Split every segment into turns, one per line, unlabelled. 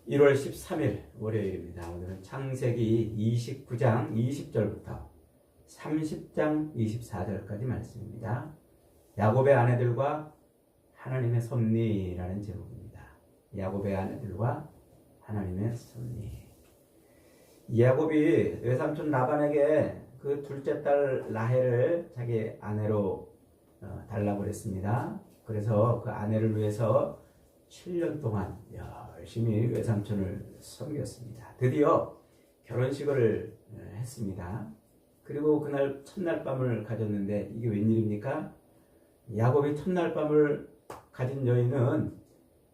1월 13일 월요일입니다. 오늘은 창세기 29장 20절부터 30장 24절까지 말씀입니다. 야곱의 아내들과 하나님의 섭리라는 제목입니다. 야곱의 아내들과 하나님의 섭리. 야곱이 외삼촌 라반에게 그 둘째 딸 라헬을 자기 아내로 달라고 그랬습니다. 그래서 그 아내를 위해서 7년 동안 열심히 외삼촌을 섬겼습니다. 드디어 결혼식을 했습니다. 그리고 그날 첫날 밤을 가졌는데 이게 웬일입니까? 야곱이 첫날 밤을 가진 여인은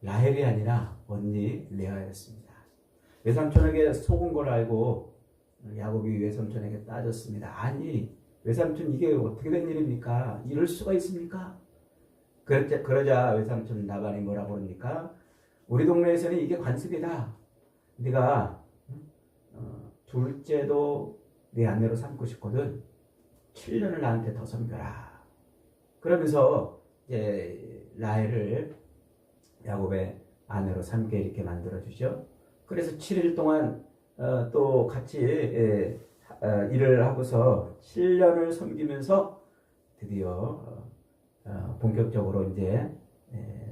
라헬이 아니라 언니 레아였습니다. 외삼촌에게 속은 걸 알고 야곱이 외삼촌에게 따졌습니다. 아니 외삼촌 이게 어떻게 된 일입니까? 이럴 수가 있습니까? 그러자 외삼촌 라반이 뭐라고 그럽니까? 우리 동네에서는 이게 관습이다. 네가 둘째도 네 아내로 삼고 싶거든 7년을 나한테 더 섬겨라. 그러면서 이제 라헬을 야곱의 아내로 삼게 이렇게 만들어주죠. 그래서 7일 동안 또 같이 일을 하고서 7년을 섬기면서 드디어 본격적으로 이제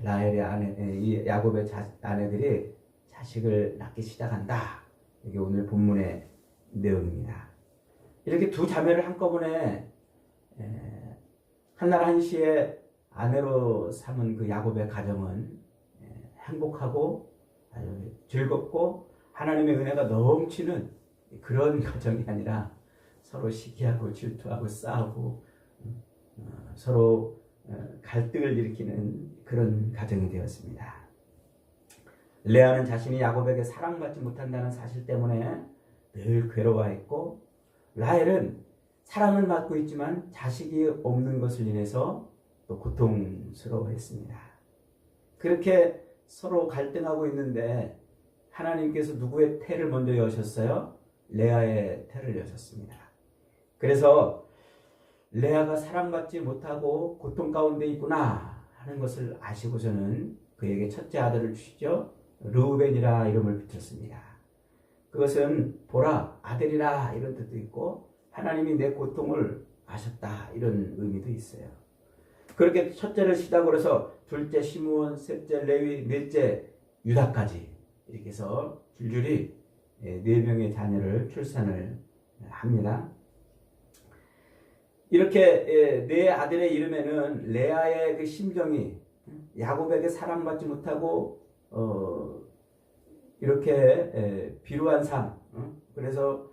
라헬의 아내, 야곱의 아내들이 자식을 낳기 시작한다. 이게 오늘 본문의 내용입니다. 이렇게 두 자매를 한꺼번에 한날 한시에 아내로 삼은 그 야곱의 가정은 행복하고 아주 즐겁고 하나님의 은혜가 넘치는 그런 가정이 아니라 서로 시기하고 질투하고 싸우고 서로 갈등을 일으키는 그런 가정이 되었습니다. 레아는 자신이 야곱에게 사랑받지 못한다는 사실 때문에 늘 괴로워했고, 라헬은 사랑을 받고 있지만 자식이 없는 것을 인해서 또 고통스러워했습니다. 그렇게 서로 갈등하고 있는데 하나님께서 누구의 태를 먼저 여셨어요? 레아의 태를 여셨습니다. 그래서 레아가 사랑받지 못하고 고통 가운데 있구나 하는 것을 아시고서는 그에게 첫째 아들을 주시죠. 르우벤이라 이름을 붙였습니다. 그것은 보라 아들이라 이런 뜻도 있고 하나님이 내 고통을 아셨다 이런 의미도 있어요. 그렇게 첫째를 시작으로 해서 둘째 시므온, 셋째 레위, 넷째 유다까지 이렇게 해서 줄줄이 4명의 자녀를 출산을 합니다. 이렇게 네 아들의 이름에는 레아의 그 심정이 야곱에게 사랑받지 못하고 이렇게 비루한 삶, 그래서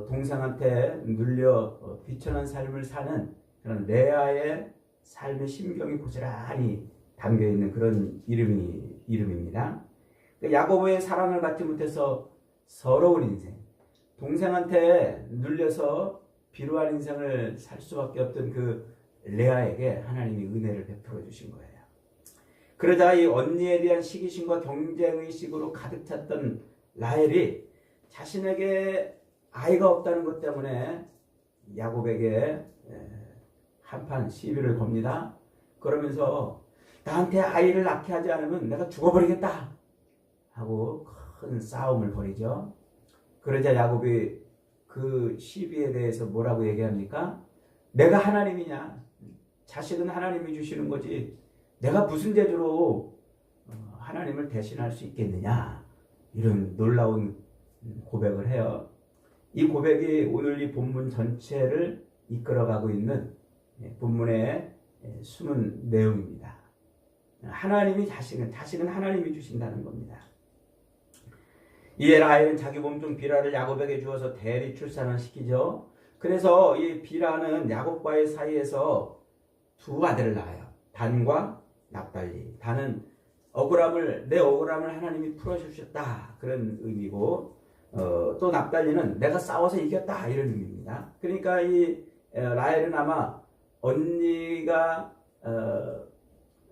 동생한테 눌려 비천한 삶을 사는 그런 레아의 삶의 심경이 고스란히 담겨 있는 그런 이름입니다. 야곱의 사랑을 받지 못해서 서러운 인생, 동생한테 눌려서 비루한 인생을 살 수밖에 없던 그 레아에게 하나님이 은혜를 베풀어 주신 거예요. 그러자 이 언니에 대한 시기심과 경쟁의식으로 가득 찼던 라헬이 자신에게 아이가 없다는 것 때문에 야곱에게 한판 시비를 겁니다. 그러면서 나한테 아이를 낳게 하지 않으면 내가 죽어버리겠다 하고 큰 싸움을 벌이죠. 그러자 야곱이 그 시비에 대해서 뭐라고 얘기합니까? 내가 하나님이냐? 자식은 하나님이 주시는 거지 내가 무슨 재주로 하나님을 대신할 수 있겠느냐? 이런 놀라운 고백을 해요. 이 고백이 오늘 이 본문 전체를 이끌어가고 있는 본문의 숨은 내용입니다. 하나님이 자식은 하나님이 주신다는 겁니다. 이에 라헬은 자기 몸중 비라를 야곱에게 주어서 대리 출산을 시키죠. 그래서 이 비라는 야곱과의 사이에서 두 아들을 낳아요. 단과 납달리. 단은 내 억울함을 하나님이 풀어주셨다 그런 의미고, 또 납달리는 내가 싸워서 이겼다 이런 의미입니다. 그러니까 이 라헬은 아마 언니가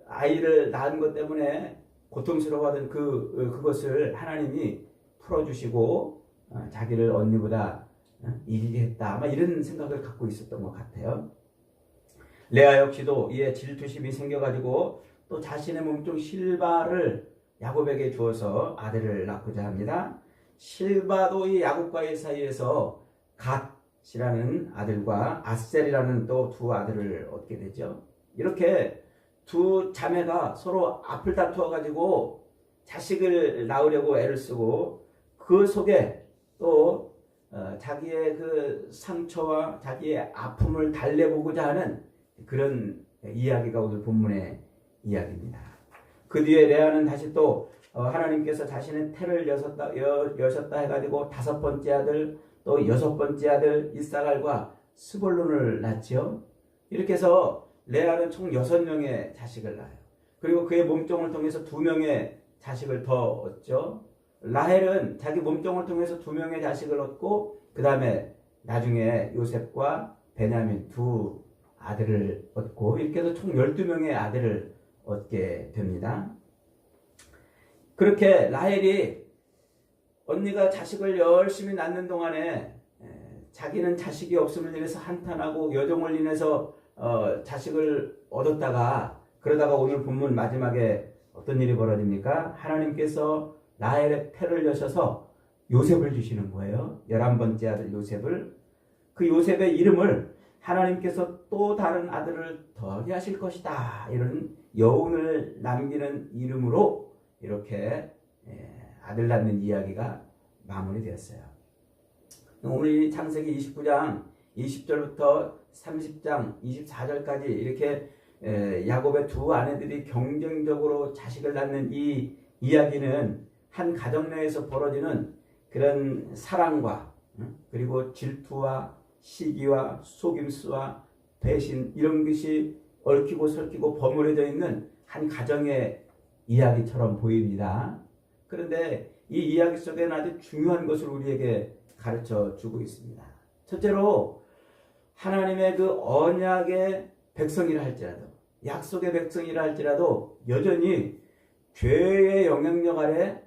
아이를 낳은 것 때문에 고통스러워하던 그것을 하나님이 풀어주시고 자기를 언니보다 이기게 했다 아마 이런 생각을 갖고 있었던 것 같아요. 레아 역시도 이에 질투심이 생겨가지고 또 자신의 몸중 실바를 야곱에게 주어서 아들을 낳고자 합니다. 실바도 이 야곱과의 사이에서 갓이라는 아들과 아셀이라는 또 두 아들을 얻게 되죠. 이렇게 두 자매가 서로 앞을 다투어 가지고 자식을 낳으려고 애를 쓰고 그 속에 또 자기의 그 상처와 자기의 아픔을 달래보고자 하는 그런 이야기가 오늘 본문의 이야기입니다. 그 뒤에 레아는 다시 또 하나님께서 자신의 태를 여셨다 해가지고 다섯 번째 아들 또 여섯 번째 아들 이사갈과 스볼론을 낳지요. 이렇게 해서 레아는 총 6명의 자식을 낳아요. 그리고 그의 몸종을 통해서 2명의 자식을 더 얻죠. 라헬은 자기 몸종을 통해서 2명의 자식을 얻고 그 다음에 나중에 요셉과 베냐민 두 아들을 얻고 이렇게 해서 총 12명의 아들을 얻게 됩니다. 그렇게 라헬이 언니가 자식을 열심히 낳는 동안에 자기는 자식이 없음을 인해서 한탄하고 여종을 인해서 자식을 얻었다가 그러다가 오늘 본문 마지막에 어떤 일이 벌어집니까? 하나님께서 라헬의 태를 여셔서 요셉을 주시는 거예요. 11번째 아들 요셉을. 그 요셉의 이름을 하나님께서 또 다른 아들을 더하게 하실 것이다. 이런 여운을 남기는 이름으로 이렇게 아들 낳는 이야기가 마무리되었어요. 오늘 창세기 29장 20절부터 30장 24절까지 이렇게 야곱의 두 아내들이 경쟁적으로 자식을 낳는 이 이야기는 한 가정 내에서 벌어지는 그런 사랑과 그리고 질투와 시기와 속임수와 배신 이런 것이 얽히고 설키고 버무려져 있는 한 가정의 이야기처럼 보입니다. 그런데 이 이야기 속에는 아주 중요한 것을 우리에게 가르쳐 주고 있습니다. 첫째로 하나님의 그 언약의 백성이라 할지라도 약속의 백성이라 할지라도 여전히 죄의 영향력 아래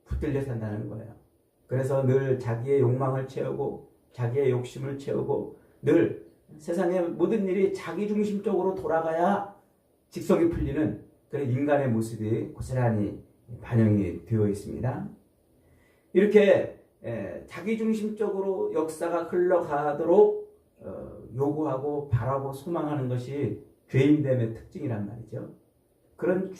붙들려 산다는 거예요. 그래서 늘 자기의 욕망을 채우고 자기의 욕심을 채우고 늘 세상의 모든 일이 자기중심적으로 돌아가야 직성이 풀리는 그런 인간의 모습이 고스란히 반영이 되어 있습니다. 이렇게 자기중심적으로 역사가 흘러가도록 요구하고 바라고 소망하는 것이 죄인됨의 특징이란 말이죠. 그런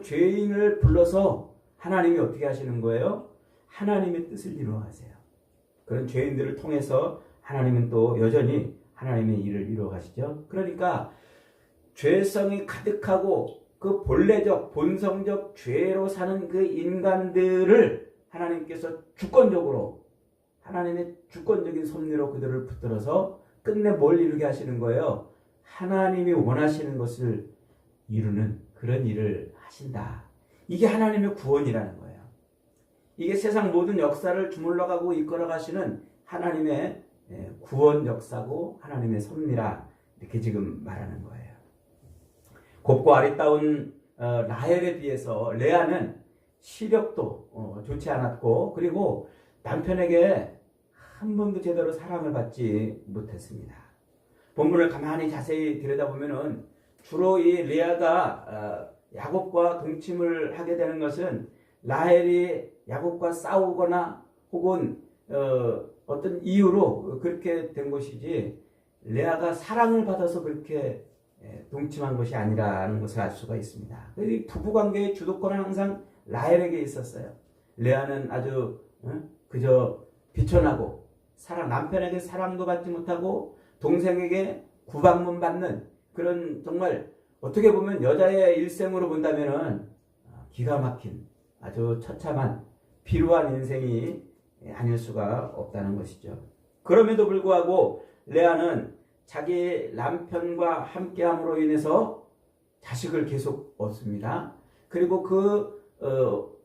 죄인을 불러서 하나님이 어떻게 하시는 거예요? 하나님의 뜻을 이루어 가세요. 그런 죄인들을 통해서 하나님은 또 여전히 하나님의 일을 이루어 가시죠. 그러니까 죄성이 가득하고 그 본래적 본성적 죄로 사는 그 인간들을 하나님께서 주권적으로 하나님의 주권적인 섭리로 그들을 붙들어서 끝내 뭘 이루게 하시는 거예요? 하나님이 원하시는 것을 이루는 그런 일을 하신다. 이게 하나님의 구원이라는 거예요. 이게 세상 모든 역사를 주물러가고 이끌어가시는 하나님의 구원 역사고 하나님의 섭리라 이렇게 지금 말하는 거예요. 곱고 아리따운 라헬에 비해서 레아는 시력도 좋지 않았고 그리고 남편에게 한 번도 제대로 사랑을 받지 못했습니다. 본문을 가만히 자세히 들여다보면은 주로 이 레아가 야곱과 동침을 하게 되는 것은 라헬이 야곱과 싸우거나 혹은 어떤 이유로 그렇게 된 것이지 레아가 사랑을 받아서 그렇게 동침한 것이 아니라는 것을 알 수가 있습니다. 이 부부관계의 주도권은 항상 라헬에게 있었어요. 레아는 아주 그저 비천하고 남편에게 사랑도 받지 못하고 동생에게 구박만 받는 그런 정말 어떻게 보면 여자의 일생으로 본다면은 기가 막힌 아주 처참한 비루한 인생이 아닐 수가 없다는 것이죠. 그럼에도 불구하고 레아는 자기 남편과 함께함으로 인해서 자식을 계속 얻습니다. 그리고 그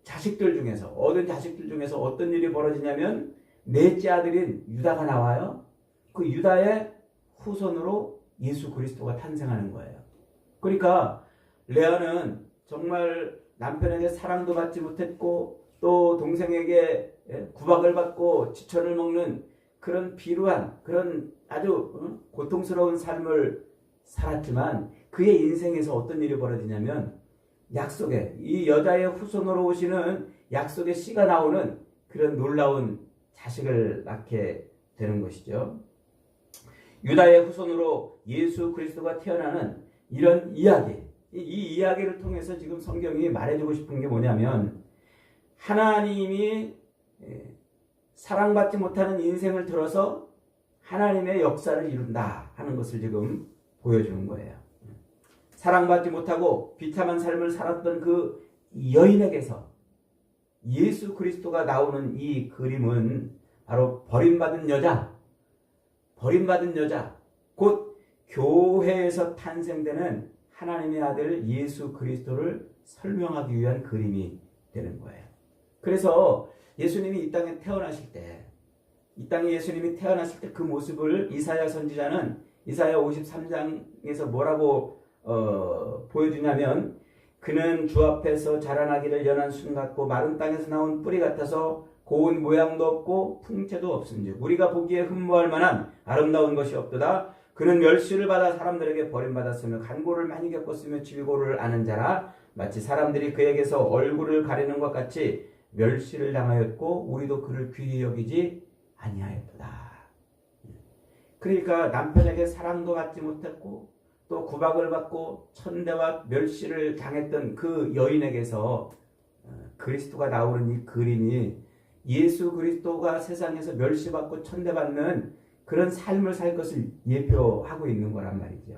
자식들 중에서 얻은 자식들 중에서 어떤 일이 벌어지냐면 넷째 아들인 유다가 나와요. 그 유다의 후손으로 예수 그리스도가 탄생하는 거예요. 그러니까 레아는 정말 남편에게 사랑도 받지 못했고 또 동생에게 구박을 받고 지천을 먹는 그런 비루한 그런 아주 고통스러운 삶을 살았지만 그의 인생에서 어떤 일이 벌어지냐면 약속의 이 여자의 후손으로 오시는 약속의 씨가 나오는 그런 놀라운 자식을 낳게 되는 것이죠. 유다의 후손으로 예수 그리스도가 태어나는 이런 이야기, 이 이야기를 통해서 지금 성경이 말해주고 싶은 게 뭐냐면 하나님이 사랑받지 못하는 인생을 들어서 하나님의 역사를 이룬다 하는 것을 지금 보여주는 거예요. 사랑받지 못하고 비참한 삶을 살았던 그 여인에게서 예수 그리스도가 나오는 이 그림은 바로 버림받은 여자, 곧 교회에서 탄생되는 하나님의 아들 예수 그리스도를 설명하기 위한 그림이 되는 거예요. 그래서 예수님이 이 땅에 태어나실 때, 예수님이 태어나실 때 그 모습을 이사야 선지자는 이사야 53장에서 뭐라고 보여주냐면, 그는 주 앞에서 자라나기를 연한 순 같고 마른 땅에서 나온 뿌리 같아서 고운 모양도 없고 풍채도 없은즉 우리가 보기에 흠모할 만한 아름다운 것이 없도다. 그는 멸시를 받아 사람들에게 버림받았으며 간고를 많이 겪었으며 질고를 아는 자라. 마치 사람들이 그에게서 얼굴을 가리는 것 같이 멸시를 당하였고 우리도 그를 귀히 여기지 아니하였도다. 그러니까 남편에게 사랑도 받지 못했고 또 구박을 받고 천대와 멸시를 당했던 그 여인에게서 그리스도가 나오는 이 그림이 예수 그리스도가 세상에서 멸시받고 천대받는 그런 삶을 살 것을 예표하고 있는 거란 말이죠.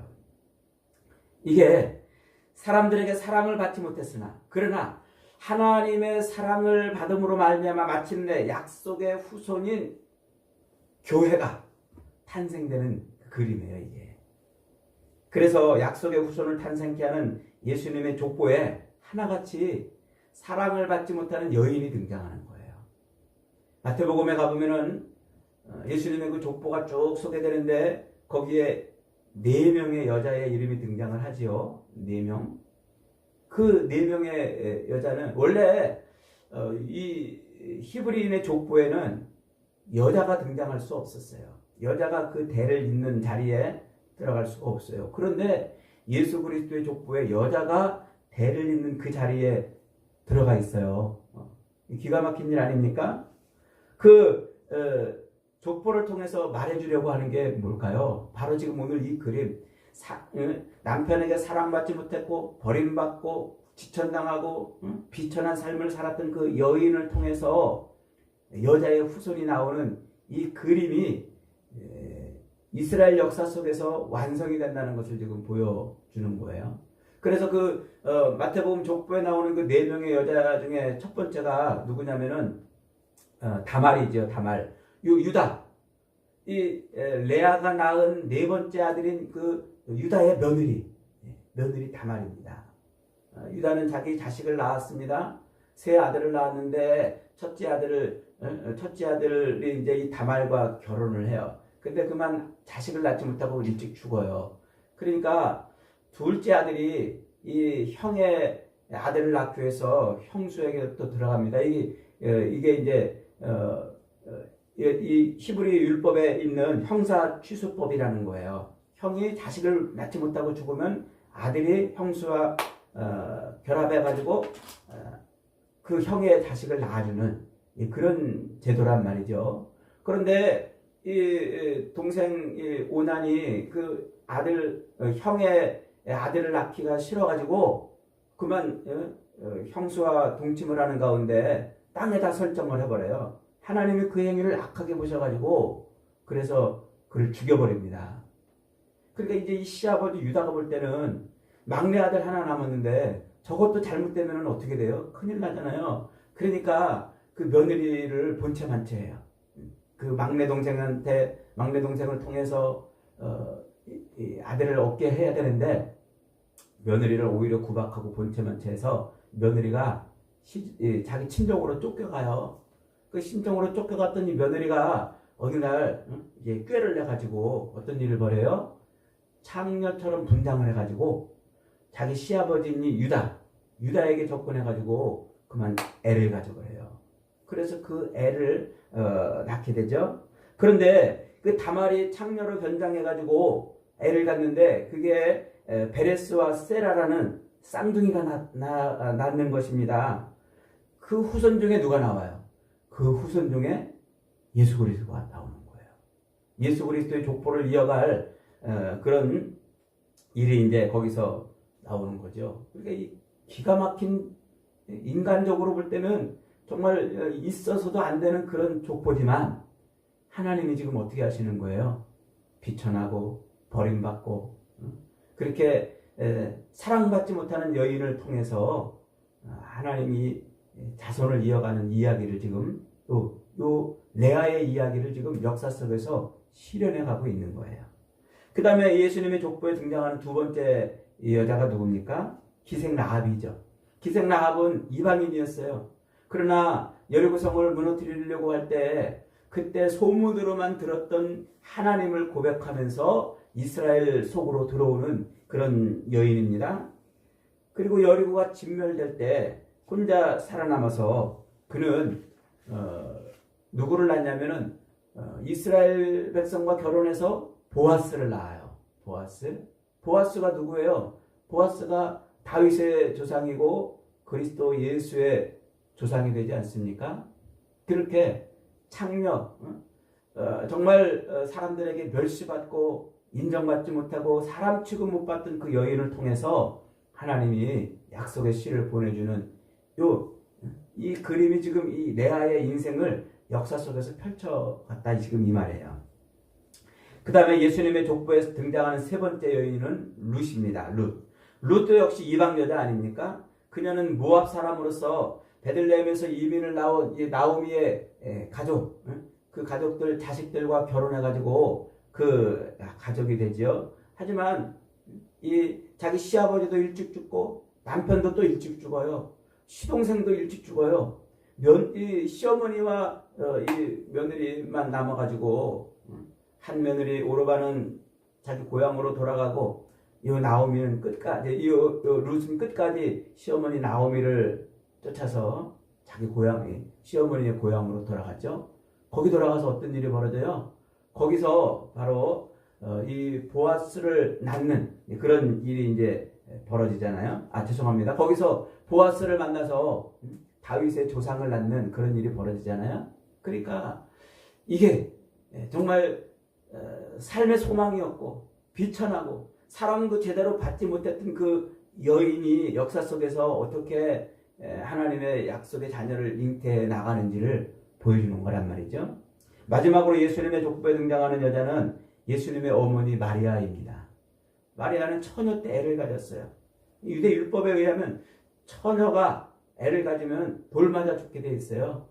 이게 사람들에게 사랑을 받지 못했으나 그러나 하나님의 사랑을 받음으로 말미암아 마침내 약속의 후손인 교회가 탄생되는 그림이에요, 이게. 그래서 약속의 후손을 탄생케 하는 예수님의 족보에 하나같이 사랑을 받지 못하는 여인이 등장하는 거예요. 마태복음에 가보면은 예수님의 그 족보가 쭉 소개되는데 거기에 4명의 여자의 이름이 등장을 하지요. 4명. 그 4명의 여자는 원래 이 히브리인의 족보에는 여자가 등장할 수 없었어요. 여자가 그 대를 잇는 자리에 들어갈 수가 없어요. 그런데 예수 그리스도의 족보에 여자가 대를 잇는 그 자리에 들어가 있어요. 기가 막힌 일 아닙니까? 그 족보를 통해서 말해주려고 하는 게 뭘까요? 바로 지금 오늘 이 그림, 남편에게 사랑받지 못했고 버림받고 지천당하고 비천한 삶을 살았던 그 여인을 통해서 여자의 후손이 나오는 이 그림이 이스라엘 역사 속에서 완성이 된다는 것을 지금 보여주는 거예요. 그래서 그 마태복음 족보에 나오는 그 4명의 여자 중에 첫 번째가 누구냐면은 다말이죠. 다말. 유다. 이 레아가 낳은 4번째 아들인 그 유다의 며느리 다말입니다. 유다는 자기 자식을 낳았습니다. 세 아들을 낳았는데 첫째 아들이 이제 이 다말과 결혼을 해요. 근데 그만 자식을 낳지 못하고 일찍 죽어요. 그러니까 둘째 아들이 이 형의 아들을 낳기 위해서 형수에게 또 들어갑니다. 이게 이제 이 히브리 율법에 있는 형사 취수법이라는 거예요. 형이 자식을 낳지 못하고 죽으면 아들이 형수와 결합해가지고 그 형의 자식을 낳아주는 그런 제도란 말이죠. 그런데 이 동생 오난이 그 형의 아들을 낳기가 싫어가지고 그만 형수와 동침을 하는 가운데 땅에다 설정을 해버려요. 하나님이 그 행위를 악하게 보셔가지고 그래서 그를 죽여버립니다. 그러니까 이제 이 시아버지 유다가 볼 때는 막내 아들 하나 남았는데 저것도 잘못되면 어떻게 돼요? 큰일 나잖아요. 그러니까 그 며느리를 본체만 채해요. 그 막내 동생을 통해서 이 아들을 얻게 해야 되는데 며느리를 오히려 구박하고 본체만 채해서 며느리가 자기 친정으로 쫓겨가요. 그 친정으로 쫓겨갔더니 며느리가 어느 날 꾀를 내가지고 어떤 일을 벌여요? 창녀처럼 분장을 해가지고 자기 시아버지인 유다에게 접근해가지고 그만 애를 가져버려요. 그래서 그 애를 낳게 되죠. 그런데 그 다말이 창녀로 변장해가지고 애를 갖는데 그게 베레스와 세라라는 쌍둥이가 낳는 것입니다. 그 후손 중에 누가 나와요? 그 후손 중에 예수 그리스도가 나오는 거예요. 예수 그리스도의 족보를 이어갈 그런 일이 이제 거기서 나오는 거죠. 그러니까 이 기가 막힌, 인간적으로 볼 때는 정말 있어서도 안 되는 그런 족보지만 하나님이 지금 어떻게 하시는 거예요? 비천하고 버림받고 그렇게 사랑받지 못하는 여인을 통해서 하나님이 자손을 이어가는 이야기를 지금 또 요 레아의 이야기를 지금 역사 속에서 실현해 가고 있는 거예요. 그 다음에 예수님의 족보에 등장하는 두 번째 여자가 누굽니까? 기생 라합이죠. 기생 라합은 이방인이었어요. 그러나 여리고성을 무너뜨리려고 할 때 그때 소문으로만 들었던 하나님을 고백하면서 이스라엘 속으로 들어오는 그런 여인입니다. 그리고 여리고가 진멸될 때 혼자 살아남아서 그는 누구를 낳냐면은 이스라엘 백성과 결혼해서 보아스를 낳아요. 보아스가 누구예요? 보아스가 다윗의 조상이고 그리스도 예수의 조상이 되지 않습니까? 그렇게 창녀, 정말 사람들에게 멸시받고 인정받지 못하고 사람 취급 못 받던 그 여인을 통해서 하나님이 약속의 씨를 보내주는 이 그림이 지금 이 레아의 인생을 역사 속에서 펼쳐갔다 지금 이 말이에요. 그 다음에 예수님의 족보에서 등장하는 세 번째 여인은 룻입니다. 룻도 역시 이방 여자 아닙니까? 그녀는 모압 사람으로서 베들레헴에서 이민을 나온 이 나오미의 가족, 그 가족들 자식들과 결혼해가지고 그 가족이 되죠. 하지만 이 자기 시아버지도 일찍 죽고 남편도 또 일찍 죽어요. 시동생도 일찍 죽어요. 이 시어머니와 이 며느리만 남아가지고 한 며느리 오르바는 자기 고향으로 돌아가고 이 나오미는 끝까지 이 룻은 끝까지 시어머니 나오미를 쫓아서 자기 고향이 시어머니의 고향으로 돌아갔죠. 거기 돌아가서 어떤 일이 벌어져요? 거기서 바로 이 보아스를 낳는 그런 일이 이제 벌어지잖아요. 죄송합니다. 거기서 보아스를 만나서 다윗의 조상을 낳는 그런 일이 벌어지잖아요. 그러니까 이게 정말 삶의 소망이었고 비천하고 사랑도 제대로 받지 못했던 그 여인이 역사 속에서 어떻게 하나님의 약속의 자녀를 잉태해 나가는지를 보여주는 거란 말이죠. 마지막으로 예수님의 족보에 등장하는 여자는 예수님의 어머니 마리아입니다. 마리아는 처녀 때 애를 가졌어요. 유대 율법에 의하면 처녀가 애를 가지면 돌 맞아 죽게 돼 있어요.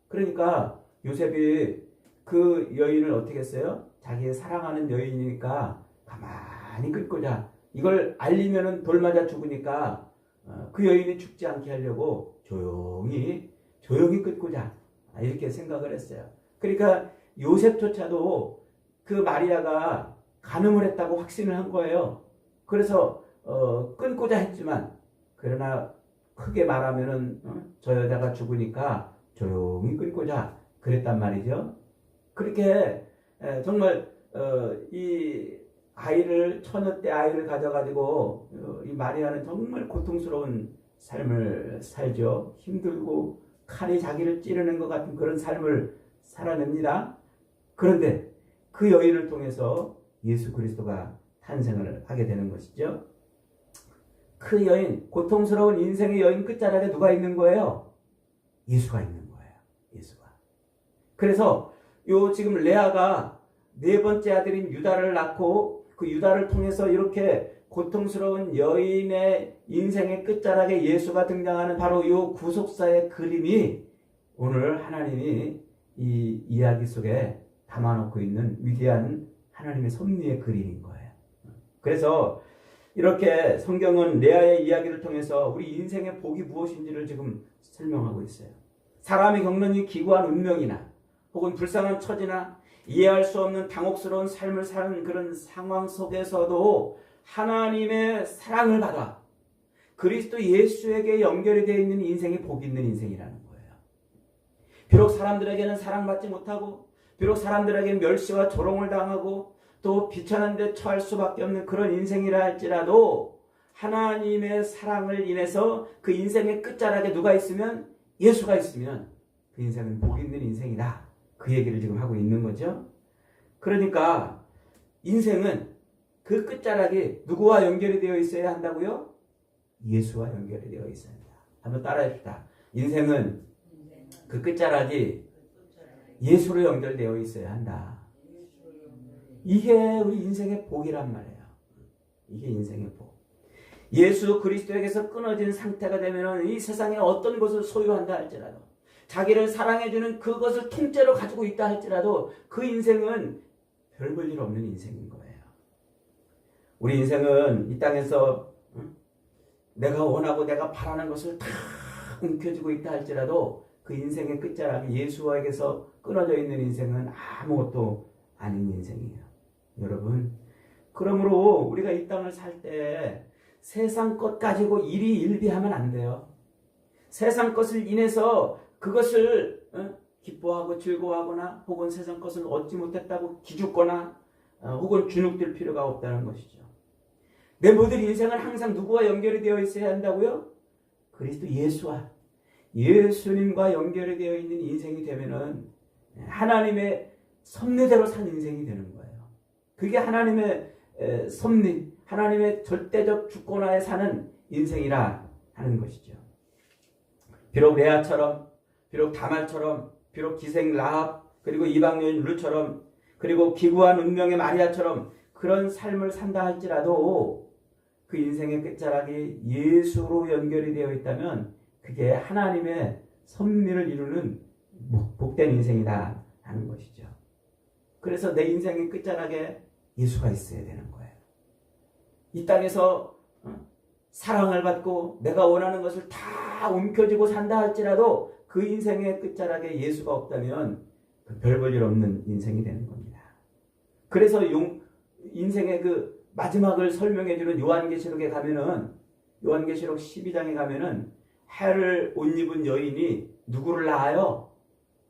그러니까 요셉이 그 여인을 어떻게 했어요? 자기의 사랑하는 여인이니까 가만히 끌고자 이걸 알리면은 돌 맞아 죽으니까 그 여인이 죽지 않게 하려고 조용히 끌고자 이렇게 생각을 했어요. 그러니까 요셉조차도 그 마리아가 간음을 했다고 확신을 한 거예요. 그래서 끊고자 했지만 그러나 크게 말하면은 저 여자가 죽으니까 조용히 끊고자 그랬단 말이죠. 그렇게 정말 이 아이를 처녀 때 아이를 가져가지고 이 마리아는 정말 고통스러운 삶을 살죠. 힘들고 칼이 자기를 찌르는 것 같은 그런 삶을 살아냅니다. 그런데 그 여인을 통해서 예수 그리스도가 탄생을 하게 되는 것이죠. 그 여인, 고통스러운 인생의 여인 끝자락에 누가 있는 거예요? 예수가 있는 거예요. 예수가. 그래서 지금 레아가 네 번째 아들인 유다를 낳고 그 유다를 통해서 이렇게 고통스러운 여인의 인생의 끝자락에 예수가 등장하는 바로 이 구속사의 그림이 오늘 하나님이 이 이야기 속에 담아놓고 있는 위대한 하나님의 섭리의 그림인 거예요. 그래서 이렇게 성경은 레아의 이야기를 통해서 우리 인생의 복이 무엇인지를 지금 설명하고 있어요. 사람이 겪는 이 기구한 운명이나 혹은 불쌍한 처지나 이해할 수 없는 당혹스러운 삶을 사는 그런 상황 속에서도 하나님의 사랑을 받아 그리스도 예수에게 연결이 되어 있는 인생이 복 있는 인생이라는 거예요. 비록 사람들에게는 사랑받지 못하고 비록 사람들에게 멸시와 조롱을 당하고 또 비천한 데 처할 수밖에 없는 그런 인생이라 할지라도 하나님의 사랑을 인해서 그 인생의 끝자락에 누가 있으면, 예수가 있으면 그 인생은 복 있는 인생이다. 그 얘기를 지금 하고 있는 거죠. 그러니까 인생은 그 끝자락이 누구와 연결이 되어 있어야 한다고요? 예수와 연결이 되어 있어야 한다. 한번 따라합시다. 인생은 그 끝자락이 예수로 연결되어 있어야 한다. 이게 우리 인생의 복이란 말이에요. 이게 인생의 복. 예수 그리스도에게서 끊어진 상태가 되면 이 세상에 어떤 것을 소유한다 할지라도, 자기를 사랑해주는 그것을 통째로 가지고 있다 할지라도 그 인생은 별 볼 일 없는 인생인 거예요. 우리 인생은 이 땅에서 내가 원하고 내가 바라는 것을 다 움켜쥐고 있다 할지라도 그 인생의 끝자락이 예수에게서 끊어져 있는 인생은 아무것도 아닌 인생이에요. 여러분, 그러므로 우리가 이 땅을 살 때 세상 것 가지고 일희일비하면 안 돼요. 세상 것을 인해서 그것을 기뻐하고 즐거워하거나 혹은 세상 것을 얻지 못했다고 기죽거나 혹은 주눅들 필요가 없다는 것이죠. 내 모든 인생은 항상 누구와 연결이 되어 있어야 한다고요? 그리스도 예수와, 예수님과 연결이 되어 있는 인생이 되면은 하나님의 섭리대로 산 인생이 되는 거예요. 그게 하나님의 섭리, 하나님의 절대적 주권하에 사는 인생이라 하는 것이죠. 비록 레아처럼, 비록 다말처럼, 비록 기생 라합, 그리고 이방 여인 룻처럼, 그리고 기구한 운명의 마리아처럼 그런 삶을 산다 할지라도 그 인생의 끝자락이 예수로 연결이 되어 있다면 그게 하나님의 섭리를 이루는 복된 인생이다 하는 것이죠. 그래서 내 인생의 끝자락에 예수가 있어야 되는 거예요. 이 땅에서 사랑을 받고 내가 원하는 것을 다 움켜쥐고 산다 할지라도 그 인생의 끝자락에 예수가 없다면 별 볼 일 없는 인생이 되는 겁니다. 그래서 인생의 그 마지막을 설명해 주는 요한계시록에 가면은, 요한계시록 12장에 가면은 해를 옷 입은 여인이 누구를 낳아요?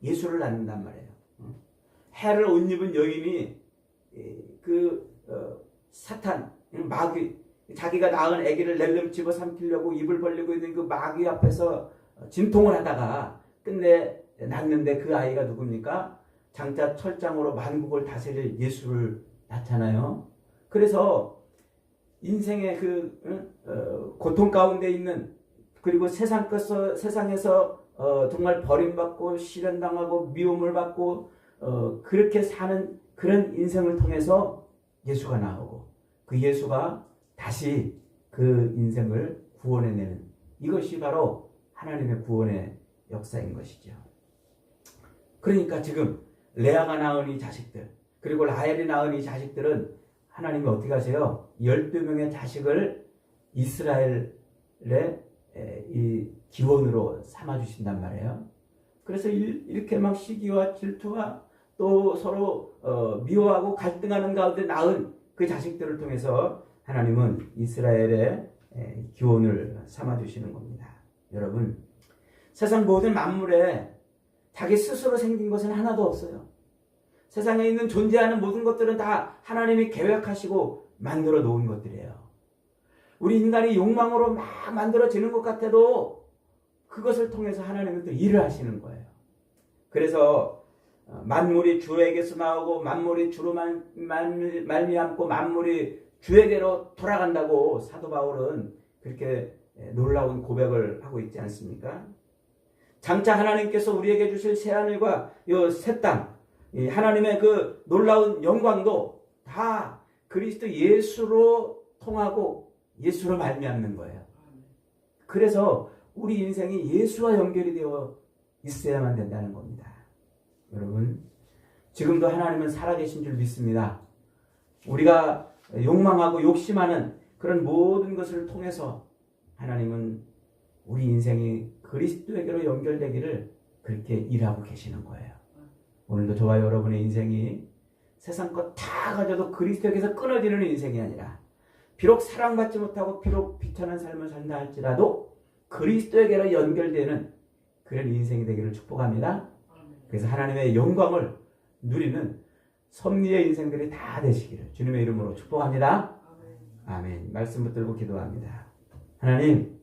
예수를 낳는단 말이에요. 해를 옷 입은 여인이 사탄, 마귀, 자기가 낳은 아기를 낼름집어 삼키려고 입을 벌리고 있는 그 마귀 앞에서 진통을 하다가 끝내 낳는데 그 아이가 누굽니까? 장차 철장으로 만국을 다스릴 예수를 낳잖아요. 그래서 인생의 고통 가운데 있는, 그리고 세상에서 정말 버림받고 시련당하고 미움을 받고 그렇게 사는 그런 인생을 통해서 예수가 나오고 그 예수가 다시 그 인생을 구원해내는, 이것이 바로 하나님의 구원의 역사인 것이죠. 그러니까 지금 레아가 낳은 이 자식들, 그리고 라헬이 낳은 이 자식들은 하나님이 어떻게 하세요? 12명의 자식을 이스라엘의 이 기원으로 삼아주신단 말이에요. 그래서 이렇게 막 시기와 질투와 또 서로 미워하고 갈등하는 가운데 낳은 그 자식들을 통해서 하나님은 이스라엘의 기원을 삼아주시는 겁니다. 여러분, 세상 모든 만물에 자기 스스로 생긴 것은 하나도 없어요. 세상에 있는 존재하는 모든 것들은 다 하나님이 계획하시고 만들어 놓은 것들이에요. 우리 인간이 욕망으로 막 만들어지는 것 같아도 그것을 통해서 하나님은 또 일을 하시는 거예요. 그래서 만물이 주에게서 나오고 만물이 주로 말미암고 만물이 주에게로 돌아간다고 사도 바울은 그렇게 놀라운 고백을 하고 있지 않습니까? 장차 하나님께서 우리에게 주실 새하늘과 이 새 땅, 하나님의 그 놀라운 영광도 다 그리스도 예수로 통하고 예수로 말미암는 거예요. 그래서 우리 인생이 예수와 연결이 되어 있어야만 된다는 겁니다. 여러분, 지금도 하나님은 살아계신 줄 믿습니다. 우리가 욕망하고 욕심하는 그런 모든 것을 통해서 하나님은 우리 인생이 그리스도에게로 연결되기를 그렇게 일하고 계시는 거예요. 오늘도 저와 여러분의 인생이 세상 것 다 가져도 그리스도에게서 끊어지는 인생이 아니라, 비록 사랑받지 못하고 비록 비천한 삶을 산다 할지라도 그리스도에게로 연결되는 그런 인생이 되기를 축복합니다. 그래서 하나님의 영광을 누리는 섭리의 인생들이 다 되시기를 주님의 이름으로 축복합니다. 아멘. 말씀 붙들고 기도합니다. 하나님,